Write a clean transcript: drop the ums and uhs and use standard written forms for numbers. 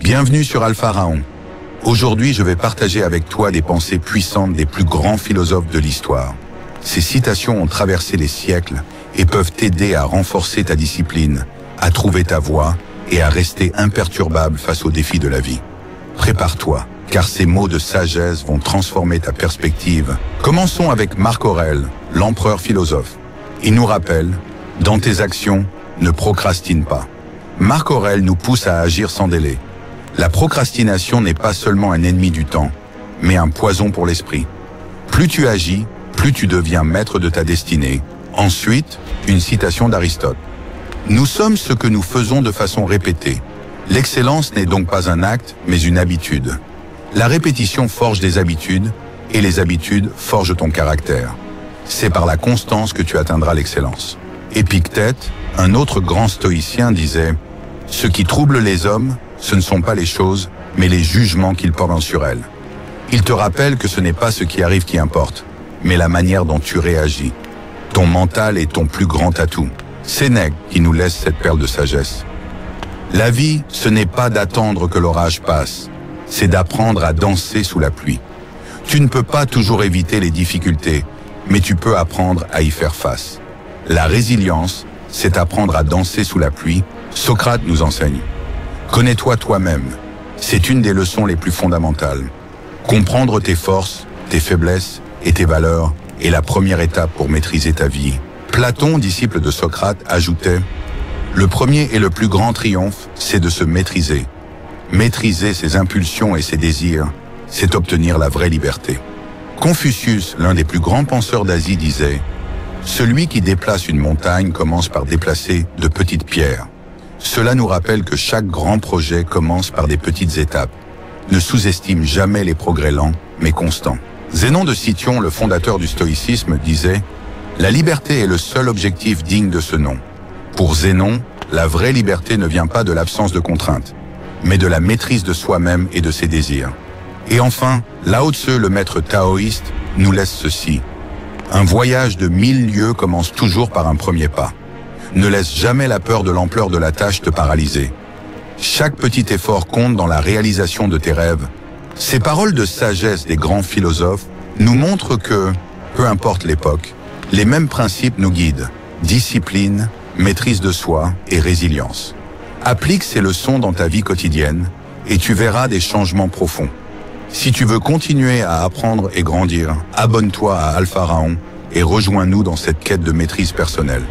Bienvenue sur Alpha Raon. Aujourd'hui, je vais partager avec toi des pensées puissantes des plus grands philosophes de l'histoire. Ces citations ont traversé les siècles et peuvent t'aider à renforcer ta discipline, à trouver ta voie et à rester imperturbable face aux défis de la vie. Prépare-toi, car ces mots de sagesse vont transformer ta perspective. Commençons avec Marc Aurèle, l'empereur philosophe. Il nous rappelle, dans tes actions, ne procrastine pas. Marc Aurèle nous pousse à agir sans délai. La procrastination n'est pas seulement un ennemi du temps, mais un poison pour l'esprit. Plus tu agis, plus tu deviens maître de ta destinée. Ensuite, une citation d'Aristote. Nous sommes ce que nous faisons de façon répétée. L'excellence n'est donc pas un acte, mais une habitude. La répétition forge des habitudes, et les habitudes forgent ton caractère. C'est par la constance que tu atteindras l'excellence. Épictète, un autre grand stoïcien, disait « Ce qui trouble les hommes, ce ne sont pas les choses, mais les jugements qu'ils portent sur elles. » Il te rappelle que ce n'est pas ce qui arrive qui importe, mais la manière dont tu réagis. Ton mental est ton plus grand atout. Sénèque qui nous laisse cette perle de sagesse. La vie, ce n'est pas d'attendre que l'orage passe, c'est d'apprendre à danser sous la pluie. Tu ne peux pas toujours éviter les difficultés, mais tu peux apprendre à y faire face. La résilience, c'est apprendre à danser sous la pluie. Socrate nous enseigne. Connais-toi toi-même. C'est une des leçons les plus fondamentales. Comprendre tes forces, tes faiblesses et tes valeurs est la première étape pour maîtriser ta vie. Platon, disciple de Socrate, ajoutait « Le premier et le plus grand triomphe, c'est de se maîtriser. Maîtriser ses impulsions et ses désirs, c'est obtenir la vraie liberté. » Confucius, l'un des plus grands penseurs d'Asie, disait « Celui qui déplace une montagne commence par déplacer de petites pierres. » Cela nous rappelle que chaque grand projet commence par des petites étapes. Ne sous-estime jamais les progrès lents, mais constants. Zénon de Cityon, le fondateur du stoïcisme, disait « La liberté est le seul objectif digne de ce nom. » Pour Zénon, la vraie liberté ne vient pas de l'absence de contraintes, mais de la maîtrise de soi-même et de ses désirs. Et enfin, Lao Tse, le maître taoïste, nous laisse ceci. Un voyage de 1000 lieues commence toujours par un premier pas. Ne laisse jamais la peur de l'ampleur de la tâche te paralyser. Chaque petit effort compte dans la réalisation de tes rêves. Ces paroles de sagesse des grands philosophes nous montrent que, peu importe l'époque, les mêmes principes nous guident. Discipline, maîtrise de soi et résilience. Applique ces leçons dans ta vie quotidienne et tu verras des changements profonds. Si tu veux continuer à apprendre et grandir, abonne-toi à Alpha Raon et rejoins-nous dans cette quête de maîtrise personnelle.